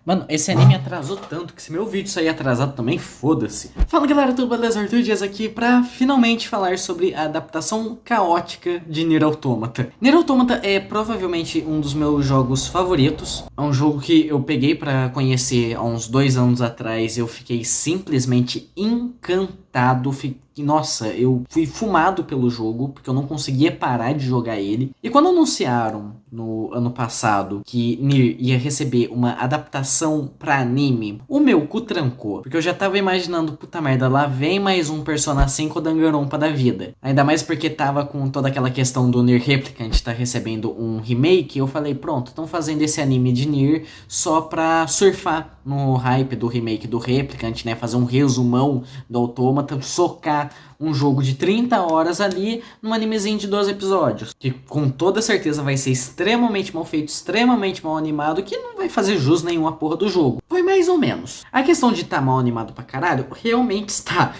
Mano, esse anime atrasou tanto que se meu vídeo sair atrasado também, foda-se. Fala galera, tudo beleza? Arthur Dias aqui pra finalmente falar sobre a adaptação caótica de Nier Automata. Nier Automata é provavelmente um dos meus jogos favoritos. É um jogo que eu peguei pra conhecer há uns 2 anos atrás. Eu fiquei simplesmente encantado. Nossa, eu fui fumado pelo jogo, porque eu não conseguia parar de jogar ele. E quando anunciaram no ano passado que Nier ia receber uma adaptação pra anime, o meu cu trancou. Porque eu já tava imaginando, puta merda, lá vem mais um Persona 5 Danganronpa da vida. Ainda mais porque tava com toda aquela questão do Nier Replicant tá recebendo um remake. Eu falei, pronto, estão fazendo esse anime de Nier só pra surfar no hype do remake do Replicant, né? Fazer um resumão do Automata, socar um jogo de 30 horas ali num animezinho de 12 episódios. Que com toda certeza vai ser extremamente mal feito, extremamente mal animado, que não vai fazer jus nenhum à porra do jogo. Foi mais ou menos. A questão de estar mal animado pra caralho, realmente está.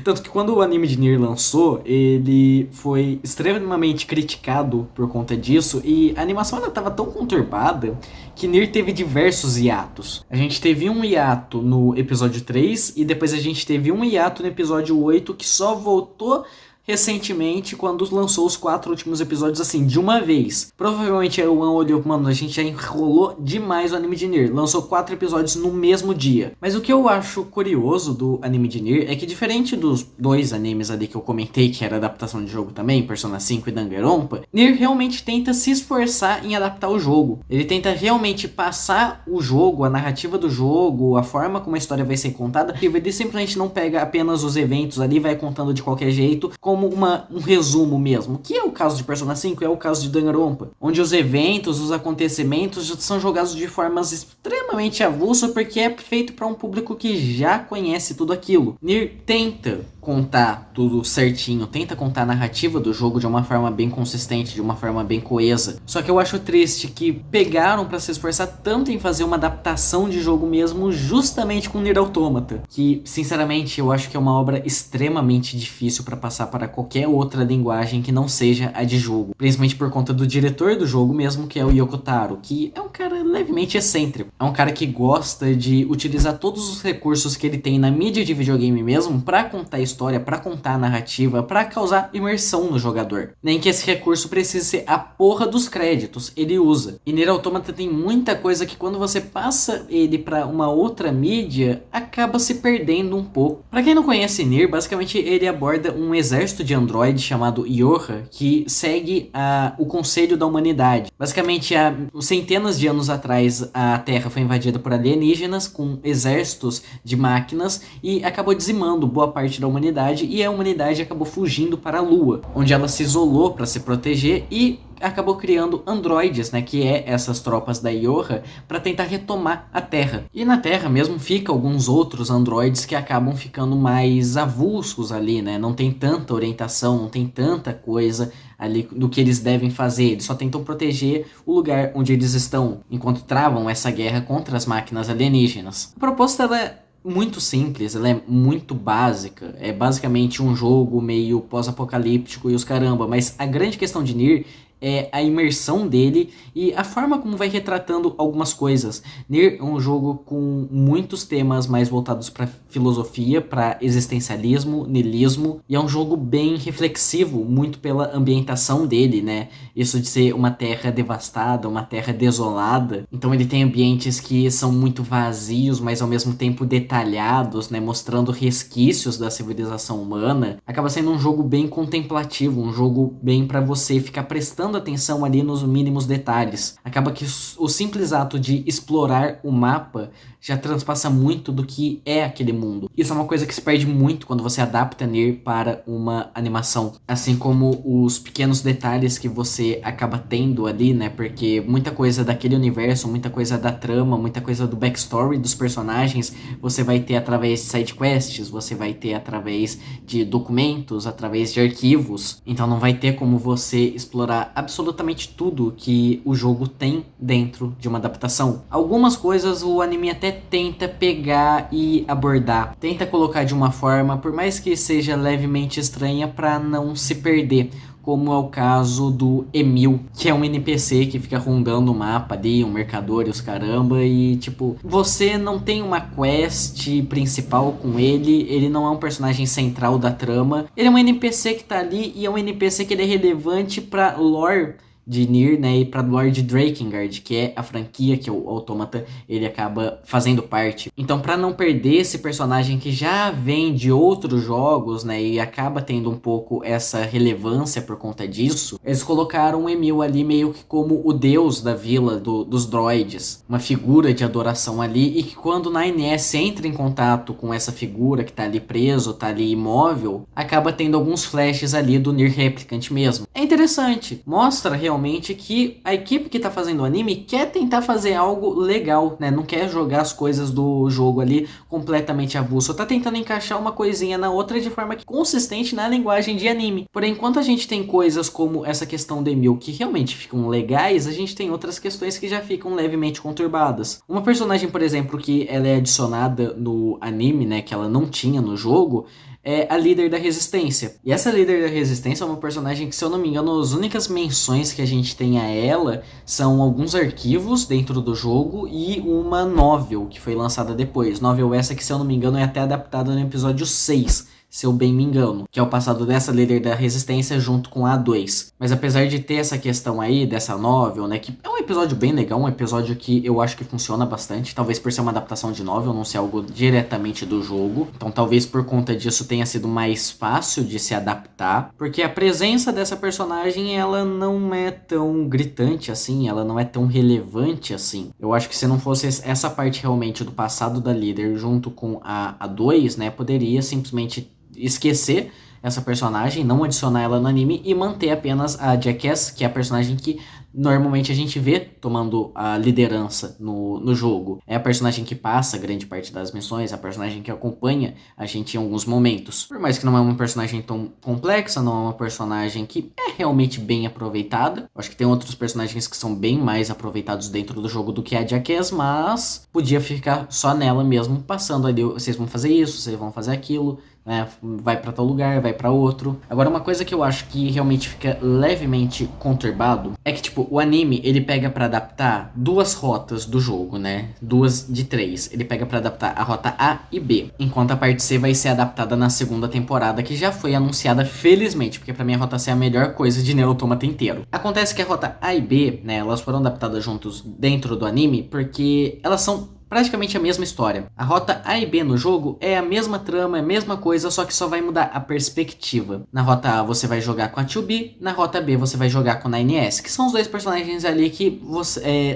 Tanto que quando o anime de Nier lançou, ele foi extremamente criticado por conta disso, e a animação ela tava tão conturbada que Nier teve diversos hiatos. A gente teve um hiato no episódio 3 e depois a gente teve um hiato no episódio 8 que só voltou recentemente quando lançou os 4 últimos episódios assim, de uma vez. Provavelmente o One olhou, mano, a gente já enrolou demais o anime de Nier. Lançou 4 episódios no mesmo dia. Mas o que eu acho curioso do anime de Nier é que diferente dos 2 animes ali que eu comentei, que era adaptação de jogo também, Persona 5 e Danganronpa, Nier realmente tenta se esforçar em adaptar o jogo. Ele tenta realmente passar o jogo, a narrativa do jogo, a forma como a história vai ser contada. Ele simplesmente não pega apenas os eventos ali, vai contando de qualquer jeito, como um resumo mesmo, que é o caso de Persona 5, é o caso de Danganronpa, onde os eventos, os acontecimentos são jogados de formas extremamente avulsas, porque é feito para um público que já conhece tudo aquilo. Nier tenta contar tudo certinho, tenta contar a narrativa do jogo de uma forma bem consistente, de uma forma bem coesa. Só que eu acho triste que pegaram para se esforçar tanto em fazer uma adaptação de jogo mesmo, justamente com Nier Automata, que sinceramente eu acho que é uma obra extremamente difícil para passar para qualquer outra linguagem que não seja a de jogo, principalmente por conta do diretor do jogo mesmo, que é o Yoko Taro, que é um cara levemente excêntrico, é um cara que gosta de utilizar todos os recursos que ele tem na mídia de videogame mesmo para contar a história, para contar a narrativa, para causar imersão no jogador. Nem que esse recurso precise ser a porra dos créditos, ele usa. E Nier Automata tem muita coisa que quando você passa ele para uma outra mídia, acaba se perdendo um pouco. Para quem não conhece Nier, basicamente ele aborda um exército de androides chamado Yorha, que segue o conselho da humanidade. Basicamente, há centenas de anos atrás, a Terra foi invadida por alienígenas com exércitos de máquinas e acabou dizimando boa parte da humanidade, e a humanidade acabou fugindo para a Lua, onde ela se isolou para se proteger e acabou criando androides, né, que é essas tropas da Yorha, para tentar retomar a Terra. E na Terra mesmo fica alguns outros androides que acabam ficando mais avulsos ali, né, não tem tanta orientação, não tem tanta coisa ali do que eles devem fazer, eles só tentam proteger o lugar onde eles estão, enquanto travam essa guerra contra as máquinas alienígenas. A proposta ela é muito simples, ela é muito básica, é basicamente um jogo meio pós-apocalíptico e os caramba, mas a grande questão de Nier é a imersão dele e a forma como vai retratando algumas coisas. Nier é um jogo com muitos temas mais voltados para filosofia, para existencialismo, niilismo, e é um jogo bem reflexivo, muito pela ambientação dele, né? Isso de ser uma terra devastada, uma terra desolada. Então ele tem ambientes que são muito vazios, mas ao mesmo tempo detalhados, né? Mostrando resquícios da civilização humana. Acaba sendo um jogo bem contemplativo, um jogo bem para você ficar prestando atenção ali nos mínimos detalhes. Acaba que o simples ato de explorar o mapa já transpassa muito do que é aquele mundo. Isso é uma coisa que se perde muito quando você adapta Nier para uma animação. Assim como os pequenos detalhes que você acaba tendo ali, né? Porque muita coisa daquele universo, muita coisa da trama, muita coisa do backstory dos personagens, você vai ter através de sidequests, você vai ter através de documentos, através de arquivos. Então não vai ter como você explorar absolutamente tudo que o jogo tem dentro de uma adaptação. Algumas coisas o anime até tenta pegar e abordar, tenta colocar de uma forma, por mais que seja levemente estranha, para não se perder. como é o caso do Emil, que é um NPC que fica rondando o mapa ali, um mercador e os caramba, e tipo, você não tem uma quest principal com ele não é um personagem central da trama, ele é um NPC que tá ali e é um NPC que ele é relevante pra lore de Nier, né, e pra lore de Drakengard, que é a franquia que o Automata ele acaba fazendo parte. Então, pra não perder esse personagem que já vem de outros jogos, né, e acaba tendo um pouco essa relevância por conta disso, eles colocaram o Emil ali meio que como o deus da vila dos droids, uma figura de adoração ali, e que quando o 9S entra em contato com essa figura que tá ali preso, tá ali imóvel, acaba tendo alguns flashes ali do Nier Replicant mesmo. É interessante, mostra realmente que a equipe que tá fazendo o anime quer tentar fazer algo legal, né? Não quer jogar as coisas do jogo ali completamente avulso, tá tentando encaixar uma coisinha na outra de forma consistente na linguagem de anime. Porém, enquanto a gente tem coisas como essa questão do Emil que realmente ficam legais, a gente tem outras questões que já ficam levemente conturbadas. Uma personagem, por exemplo, que ela é adicionada no anime, né, que ela não tinha no jogo, é a líder da resistência. E essa líder da resistência é uma personagem que, se eu não me engano, as únicas menções que a gente tem a ela são alguns arquivos dentro do jogo e uma novel que foi lançada depois. Novel essa que, se eu não me engano, é até adaptada no episódio 6. Se eu bem me engano, que é o passado dessa líder da resistência junto com a A2. Mas apesar de ter essa questão aí, dessa novel, né, que é um episódio bem legal, um episódio que eu acho que funciona bastante, talvez por ser uma adaptação de novel, não ser algo diretamente do jogo, então talvez por conta disso tenha sido mais fácil de se adaptar, porque a presença dessa personagem, ela não é tão gritante assim, ela não é tão relevante assim. Eu acho que se não fosse essa parte realmente do passado da líder junto com a A2, né, poderia simplesmente esquecer essa personagem, não adicionar ela no anime e manter apenas a Jackass, que é a personagem que normalmente a gente vê tomando a liderança no jogo. É a personagem que passa grande parte das missões, a personagem que acompanha a gente em alguns momentos. Por mais que não é uma personagem tão complexa, não é uma personagem que é realmente bem aproveitada. Acho que tem outros personagens que são bem mais aproveitados dentro do jogo do que a Jackass, mas podia ficar só nela mesmo, passando ali, vocês vão fazer isso, vocês vão fazer aquilo, né? Vai pra tal lugar, vai pra outro. Agora, uma coisa que eu acho que realmente fica levemente conturbado é que, tipo, o anime, ele pega pra adaptar duas rotas do jogo, né? 2 de 3. Ele pega pra adaptar a rota A e B, enquanto a parte C vai ser adaptada na segunda temporada, que já foi anunciada, felizmente, porque pra mim a rota C é a melhor coisa de Nier Automata inteiro. Acontece que a rota A e B, né, elas foram adaptadas juntos dentro do anime porque elas são praticamente a mesma história. A rota A e B no jogo é a mesma trama, é a mesma coisa, só que só vai mudar a perspectiva. Na rota A você vai jogar com a 2B, na rota B você vai jogar com a 9S, que são os dois personagens ali que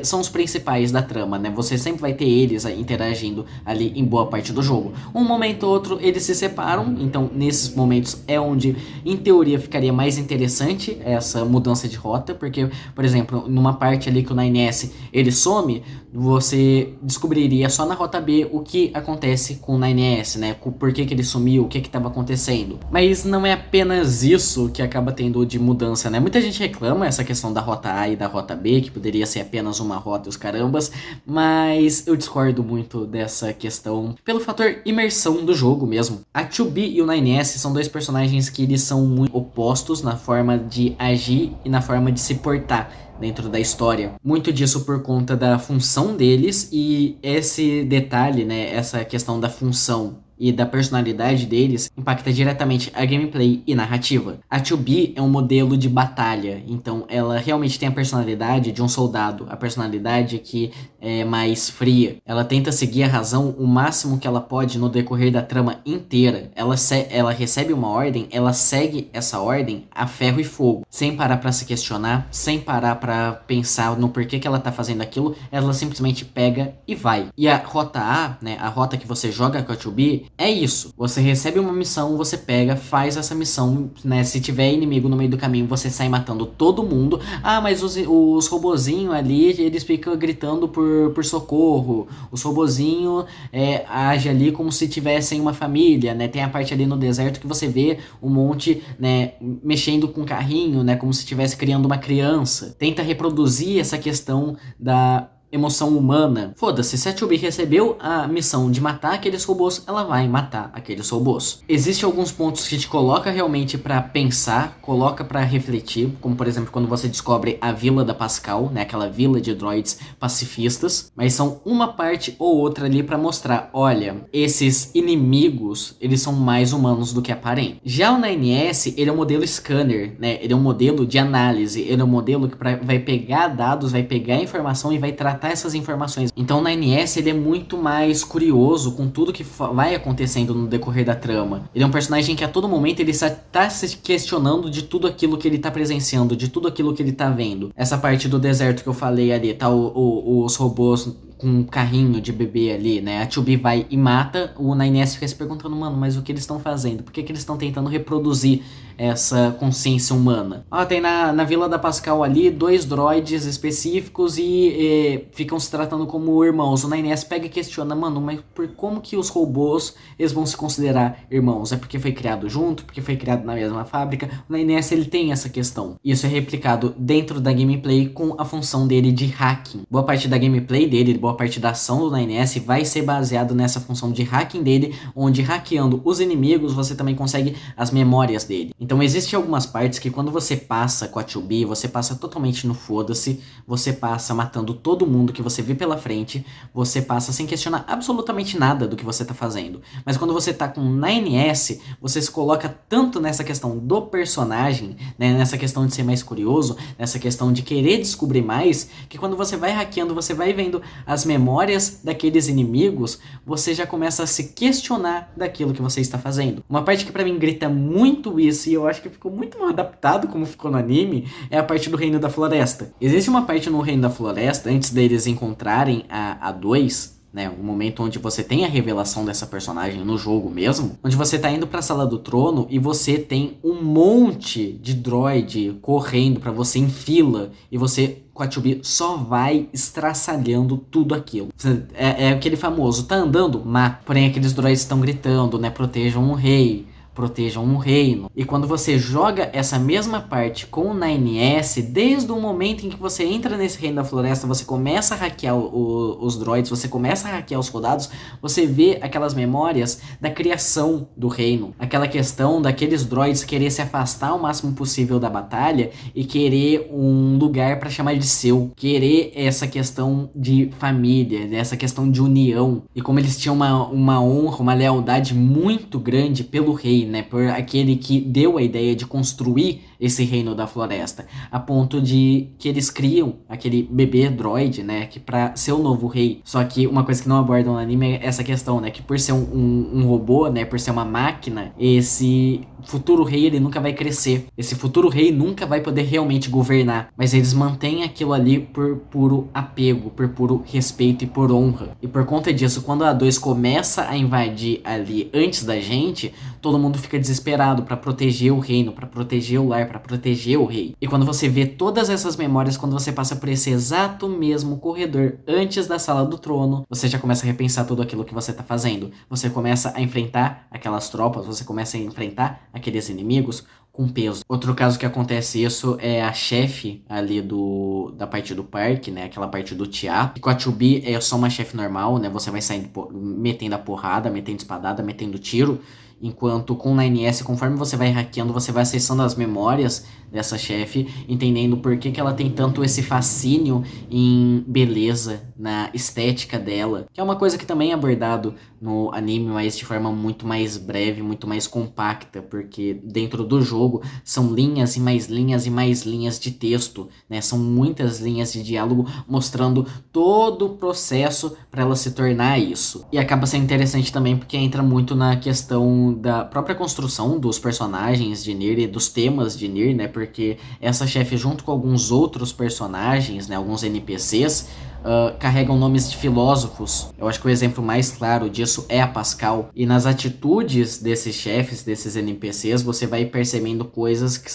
são os principais da trama, né? Você sempre vai ter eles interagindo ali em boa parte do jogo. Um momento ou outro eles se separam, então nesses momentos é onde, em teoria, ficaria mais interessante essa mudança de rota, porque, por exemplo, numa parte ali que o 9S ele some, você descobriria só na rota B o que acontece com o 9S, né? Por que ele sumiu, o que estava acontecendo. Mas não é apenas isso que acaba tendo de mudança, né? Muita gente reclama essa questão da rota A e da rota B, que poderia ser apenas uma rota e os carambas, mas eu discordo muito dessa questão pelo fator imersão do jogo mesmo. A 2B e o 9S são dois personagens que eles são muito opostos na forma de agir e na forma de se portar dentro da história. Muito disso por conta da função deles, e esse detalhe, né, essa questão da função e da personalidade deles impacta diretamente a gameplay e narrativa. A 2B é um modelo de batalha, então ela realmente tem a personalidade de um soldado, a personalidade que é mais fria. Ela tenta seguir a razão o máximo que ela pode no decorrer da trama inteira. Ela recebe uma ordem, ela segue essa ordem a ferro e fogo, sem parar pra se questionar, sem parar pra pensar no porquê que ela tá fazendo aquilo, ela simplesmente pega e vai. E a rota A, né, a rota que você joga com a 2B, é isso. Você recebe uma missão, você pega, faz essa missão, né? Se tiver inimigo no meio do caminho, você sai matando todo mundo. Ah, mas os robozinhos ali, eles ficam gritando por socorro. Os robozinhos agem ali como se tivessem uma família, né? Tem a parte ali no deserto que você vê um monte, né, mexendo com carrinho, né? Como se estivesse criando uma criança. Tenta reproduzir essa questão da emoção humana. Foda-se, se a 2B recebeu a missão de matar aqueles robôs, ela vai matar aqueles robôs. Existem alguns pontos que te coloca realmente pra pensar, coloca pra refletir, como por exemplo quando você descobre a Vila da Pascal, né, aquela vila de droids pacifistas, mas são uma parte ou outra ali pra mostrar, olha, esses inimigos, eles são mais humanos do que aparentam. Já o 9S, ele é um modelo scanner, né, ele é um modelo de análise, ele é um modelo que vai pegar dados, vai pegar informação e vai tratar essas informações. Então o 9S, ele é muito mais curioso com tudo que vai acontecendo no decorrer da trama. Ele é um personagem que a todo momento ele tá se questionando de tudo aquilo que ele tá presenciando, de tudo aquilo que ele tá vendo. Essa parte do deserto que eu falei ali, tá os robôs com um carrinho de bebê ali, né? A 2B vai e mata, o 9S fica se perguntando, mano, mas o que eles estão fazendo? Por que eles estão tentando reproduzir essa consciência humana? Tem na Vila da Pascal ali 2 droids específicos e ficam se tratando como irmãos. O 9S pega e questiona, mano, mas como que os robôs eles vão se considerar irmãos? É porque foi criado junto? Porque foi criado na mesma fábrica? O 9S ele tem essa questão. Isso é replicado dentro da gameplay com a função dele de hacking. Boa parte da gameplay dele, boa parte da ação do 9S vai ser baseado nessa função de hacking dele, onde hackeando os inimigos você também consegue as memórias dele. Então existem algumas partes que quando você passa com a 2B, você passa totalmente no foda-se, você passa matando todo mundo que você vê pela frente, você passa sem questionar absolutamente nada do que você tá fazendo. Mas quando você tá com 9S, você se coloca tanto nessa questão do personagem, né, nessa questão de ser mais curioso, nessa questão de querer descobrir mais, que quando você vai hackeando, você vai vendo as memórias daqueles inimigos, você já começa a se questionar daquilo que você está fazendo. Uma parte que pra mim grita muito isso, e eu acho que ficou muito mal adaptado como ficou no anime, é a parte do Reino da Floresta. Existe uma parte no Reino da Floresta, antes deles encontrarem a 2, né, o momento onde você tem a revelação dessa personagem no jogo mesmo, onde você tá indo pra Sala do Trono e você tem um monte de droid correndo pra você em fila, e você com a 2B só vai estraçalhando tudo aquilo. É aquele famoso, tá andando? Mata. Porém aqueles droids estão gritando, né, protejam o rei, protejam um reino. E quando você joga essa mesma parte com o 9S, desde o momento em que você entra nesse Reino da Floresta, você começa a hackear os droids, você começa a hackear os soldados, você vê aquelas memórias da criação do reino, aquela questão daqueles droids querer se afastar o máximo possível da batalha e querer um lugar para chamar de seu, querer essa questão de família, essa questão de união, e como eles tinham uma honra, uma lealdade muito grande pelo rei, né, por aquele que deu a ideia de construir esse Reino da Floresta, a ponto de que eles criam aquele bebê droid, né, que pra ser o novo rei. Só que uma coisa que não abordam no anime é essa questão, né, que por ser um robô, né, por ser uma máquina, esse futuro rei ele nunca vai crescer, esse futuro rei nunca vai poder realmente governar, mas eles mantêm aquilo ali por puro apego, por puro respeito e por honra. E por conta disso, quando a 2 começa a invadir ali antes da gente, todo mundo fica desesperado pra proteger o reino, pra proteger o lar, pra proteger o rei. E quando você vê todas essas memórias, quando você passa por esse exato mesmo corredor antes da Sala do Trono, você já começa a repensar tudo aquilo que você tá fazendo. Você começa a enfrentar aquelas tropas, você começa a enfrentar aqueles inimigos com peso. Outro caso que acontece isso é a chefe ali da parte do parque, né, aquela parte do teatro. E com a 2B é só uma chefe normal, né, você vai saindo metendo a porrada, metendo espadada, metendo tiro. Enquanto com o 9S, conforme você vai hackeando, você vai acessando as memórias dessa chefe, entendendo por que ela tem tanto esse fascínio em beleza, na estética dela, que é uma coisa que também é abordado no anime, mas de forma muito mais breve, muito mais compacta, porque dentro do jogo são linhas e mais linhas e mais linhas de texto, né? São muitas linhas de diálogo mostrando todo o processo para ela se tornar isso. E acaba sendo interessante também porque entra muito na questão da própria construção dos personagens de Nier e dos temas de Nier, né? Porque essa chefe, junto com alguns outros personagens, né, alguns NPCs, carregam nomes de filósofos. Eu acho que o exemplo mais claro disso é a Pascal. E nas atitudes desses chefes, desses NPCs, você vai percebendo coisas que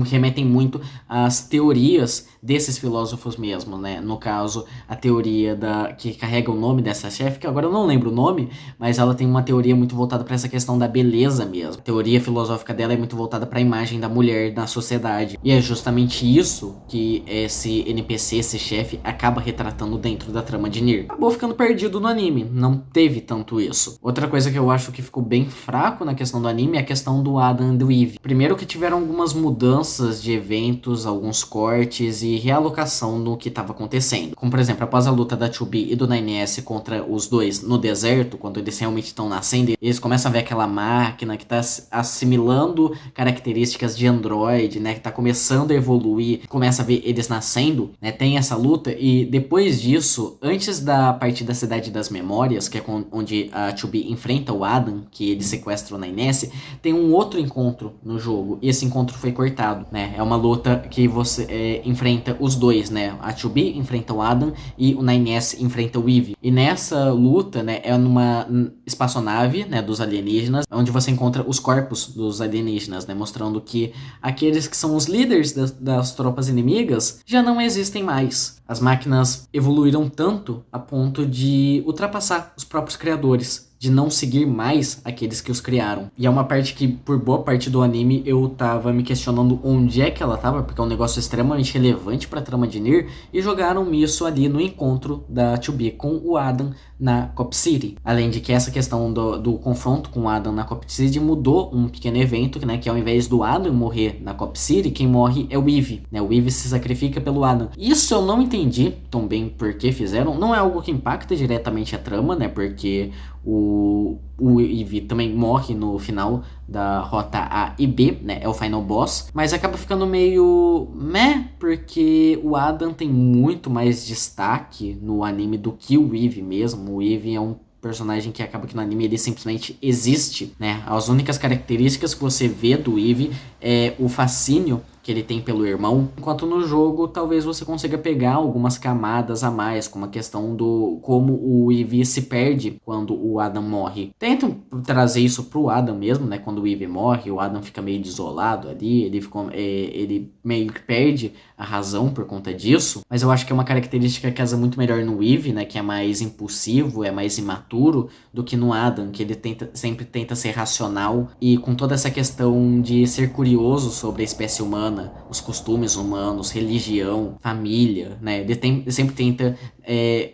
remetem muito às teorias desses filósofos mesmo, né? No caso, a teoria que carrega o nome dessa chefe, que agora eu não lembro o nome, mas ela tem uma teoria muito voltada para essa questão da beleza mesmo. A teoria filosófica dela é muito voltada para a imagem da mulher na sociedade. E é justamente isso que esse NPC, esse chefe, acaba retratando dentro da trama de Nier. Acabou ficando perdido no anime, não teve tanto isso. Outra coisa que eu acho que ficou bem fraco na questão do anime é a questão do Adam e do Eve. Primeiro que tiveram algumas mudanças de eventos, alguns cortes e realocação no que estava acontecendo. Como por exemplo, após a luta da 2B e do 9S contra os dois no deserto, quando eles realmente estão nascendo, eles começam a ver aquela máquina que está assimilando características de Android, né, que está começando a evoluir, começa a ver eles nascendo, né, tem essa luta e depois disso, antes da parte da Cidade das Memórias, que é onde a 2B enfrenta o Adam, que ele sequestra o 9S, tem um outro encontro no jogo, e esse encontro foi cortado, né, é uma luta que você enfrenta os dois, né, a 2B enfrenta o Adam e o 9S enfrenta o Eve, e nessa luta, né, é numa espaçonave, né, dos alienígenas, onde você encontra os corpos dos alienígenas, né, mostrando que aqueles que são os líderes das tropas inimigas já não existem mais. As máquinas evoluíram tanto a ponto de ultrapassar os próprios criadores, de não seguir mais aqueles que os criaram. E é uma parte que, por boa parte do anime, eu tava me questionando onde é que ela tava, porque é um negócio extremamente relevante pra trama de Nier, e jogaram isso ali no encontro da 2B com o Adam na Cop City. Além de que essa questão do confronto com o Adam na Cop City mudou um pequeno evento, né, que ao invés do Adam morrer na Cop City, quem morre é o Eve, né, o Eve se sacrifica pelo Adam. Isso eu não entendi tão bem por que fizeram, não é algo que impacta diretamente a trama, né, porque o Eve também morre no final da rota A e B, né? É o final boss. Mas acaba ficando meio meh, porque o Adam tem muito mais destaque no anime do que o Eve mesmo. O Eve é um personagem que acaba que no anime ele simplesmente existe, né? As únicas características que você vê do Eve é o fascínio que ele tem pelo irmão, enquanto no jogo talvez você consiga pegar algumas camadas a mais, como a questão do como o Eve se perde quando o Adam morre. Tentam trazer isso pro Adam mesmo, né? Quando o Eve morre, o Adam fica meio desolado ali, ele meio que perde a razão por conta disso, mas eu acho que é uma característica que casa muito melhor no Eve, né? Que é mais impulsivo, é mais imaturo do que no Adam, que ele sempre tenta ser racional e com toda essa questão de ser curioso sobre a espécie humana, os costumes humanos, religião, família, né? Ele sempre tenta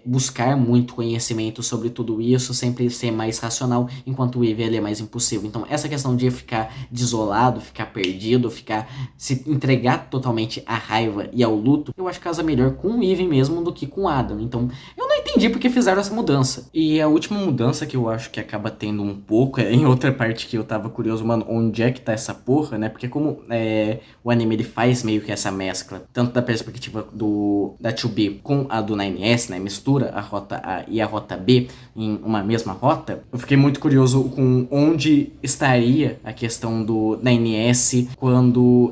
buscar muito conhecimento sobre tudo isso, sempre ser mais racional, enquanto o Eve ele é mais impulsivo. Então essa questão de ficar desolado, ficar perdido, se entregar totalmente à raiva e ao luto, eu acho que casa melhor com o Eve mesmo do que com o Adam. Então eu não entendi porque fizeram essa mudança. E a última mudança que eu acho que acaba tendo um pouco é em outra parte que eu tava curioso, mano, onde é que tá essa porra, né? Porque como o anime ele faz meio que essa mescla, tanto da perspectiva da 2B com a do 9S, né? Mistura a rota A e a rota B em uma mesma rota. Eu fiquei muito curioso com onde estaria a questão do 9S quando,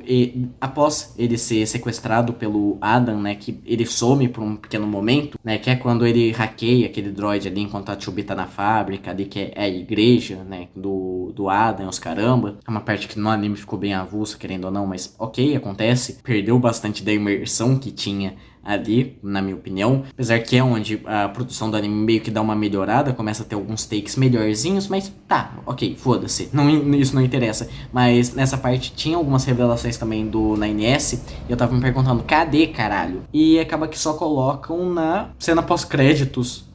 após ele ser sequestrado pelo Adam, né? Que ele some por um pequeno momento, né? Que é quando ele hackeia aquele droid ali enquanto a 2B tá na fábrica, ali que é a igreja, né? Do Adam, os caramba. É uma parte que no anime ficou bem avulsa, querendo ou não, mas ok, acontece. Perdeu bastante da imersão que tinha ali, na minha opinião, apesar que é onde a produção do anime meio que dá uma melhorada, começa a ter alguns takes melhorzinhos, mas tá, ok, foda-se, isso não interessa, mas nessa parte tinha algumas revelações também do 9S, e eu tava me perguntando, cadê, caralho? E acaba que só colocam na cena pós-créditos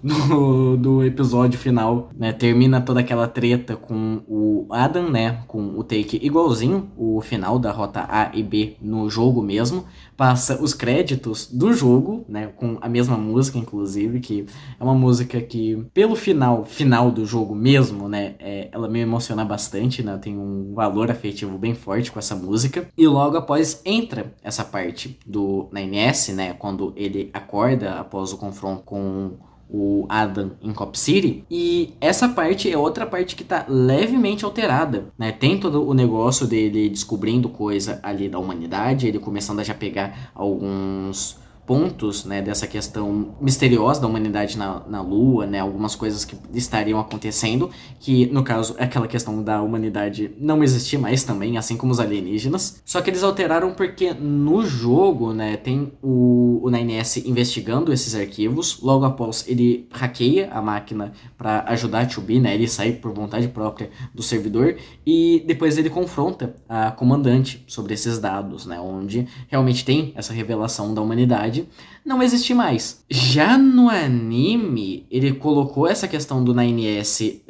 do episódio final, né, termina toda aquela treta com o Adam, né, com o take igualzinho o final da rota A e B no jogo mesmo, passa os créditos do jogo, né, com a mesma música, inclusive, que é uma música que, pelo final do jogo mesmo, né, ela me emociona bastante, né, tem um valor afetivo bem forte com essa música, e logo após entra essa parte do 9S, né, quando ele acorda após o confronto com o Adam em Cop City, e essa parte é outra parte que tá levemente alterada, né? Tem todo o negócio dele descobrindo coisa ali da humanidade, ele começando a já pegar alguns pontos, né, dessa questão misteriosa da humanidade na Lua, né, algumas coisas que estariam acontecendo, que no caso é aquela questão da humanidade não existir mais também, assim como os alienígenas. Só que eles alteraram porque no jogo, né, tem o 9S investigando esses arquivos. Logo após, ele hackeia a máquina para ajudar a 2B, né, ele sai por vontade própria do servidor e depois ele confronta a comandante sobre esses dados, né, onde realmente tem essa revelação da humanidade não existir mais. Já no anime, ele colocou essa questão do 9S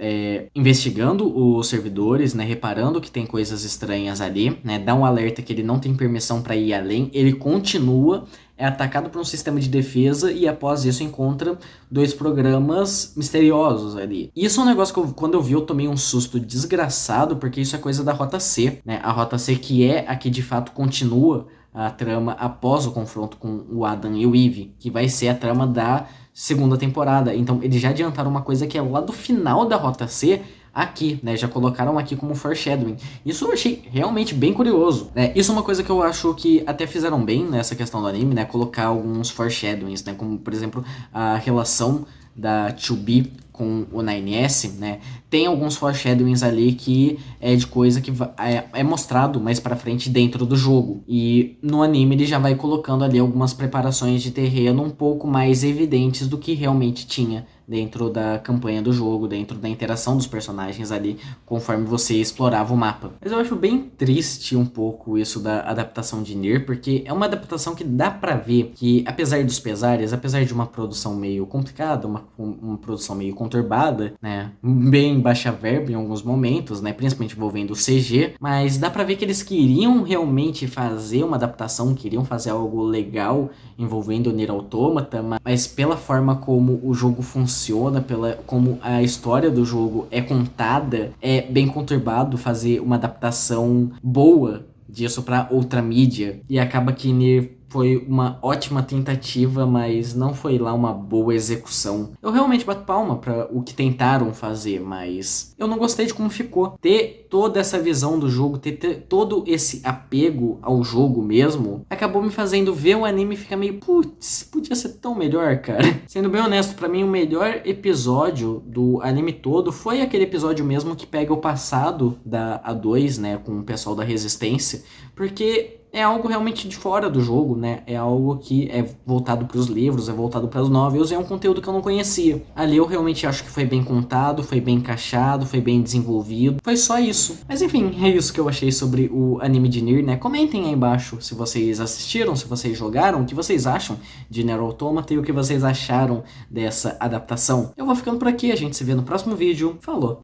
investigando os servidores, né, reparando que tem coisas estranhas ali, né, dá um alerta que ele não tem permissão para ir além, ele continua, é atacado por um sistema de defesa e após isso encontra 2 programas misteriosos ali. Isso é um negócio que quando eu vi eu tomei um susto desgraçado, porque isso é coisa da Rota C, né, a Rota C que é a que de fato continua a trama após o confronto com o Adam e o Eve, que vai ser a trama da segunda temporada. Então eles já adiantaram uma coisa que é lá do final da Rota C aqui, né? Já colocaram aqui como foreshadowing. Isso eu achei realmente bem curioso, né? Isso é uma coisa que eu acho que até fizeram bem nessa questão do anime, né? Colocar alguns foreshadowings, né? Como, por exemplo, a relação da 2B com o 9S, né? Tem alguns foreshadowings ali que é de coisa que é mostrado mais pra frente dentro do jogo. E no anime ele já vai colocando ali algumas preparações de terreno um pouco mais evidentes do que realmente tinha dentro da campanha do jogo, dentro da interação dos personagens ali, conforme você explorava o mapa. Mas eu acho bem triste um pouco isso da adaptação de Nier, porque é uma adaptação que dá pra ver que, apesar dos pesares, apesar de uma produção meio complicada, uma produção meio conturbada, né, bem baixa verba em alguns momentos, né, principalmente envolvendo o CG, mas dá pra ver que eles queriam realmente fazer uma adaptação, queriam fazer algo legal envolvendo o Nier Automata, mas pela forma como o jogo funciona, como a história do jogo é contada, é bem conturbado fazer uma adaptação boa disso pra outra mídia, e acaba que Nier foi uma ótima tentativa, mas não foi lá uma boa execução. Eu realmente bato palma para o que tentaram fazer, mas eu não gostei de como ficou. Ter toda essa visão do jogo, ter todo esse apego ao jogo mesmo, acabou me fazendo ver o anime e ficar meio, putz, podia ser tão melhor, cara. Sendo bem honesto, para mim o melhor episódio do anime todo foi aquele episódio mesmo que pega o passado da A2, né, com o pessoal da Resistência, porque é algo realmente de fora do jogo, né? É algo que é voltado para os livros, é voltado para os novels, é um conteúdo que eu não conhecia. Ali eu realmente acho que foi bem contado, foi bem encaixado, foi bem desenvolvido. Foi só isso. Mas enfim, é isso que eu achei sobre o anime de Nier, né? Comentem aí embaixo se vocês assistiram, se vocês jogaram, o que vocês acham de Nier Automata e o que vocês acharam dessa adaptação. Eu vou ficando por aqui, a gente se vê no próximo vídeo. Falou!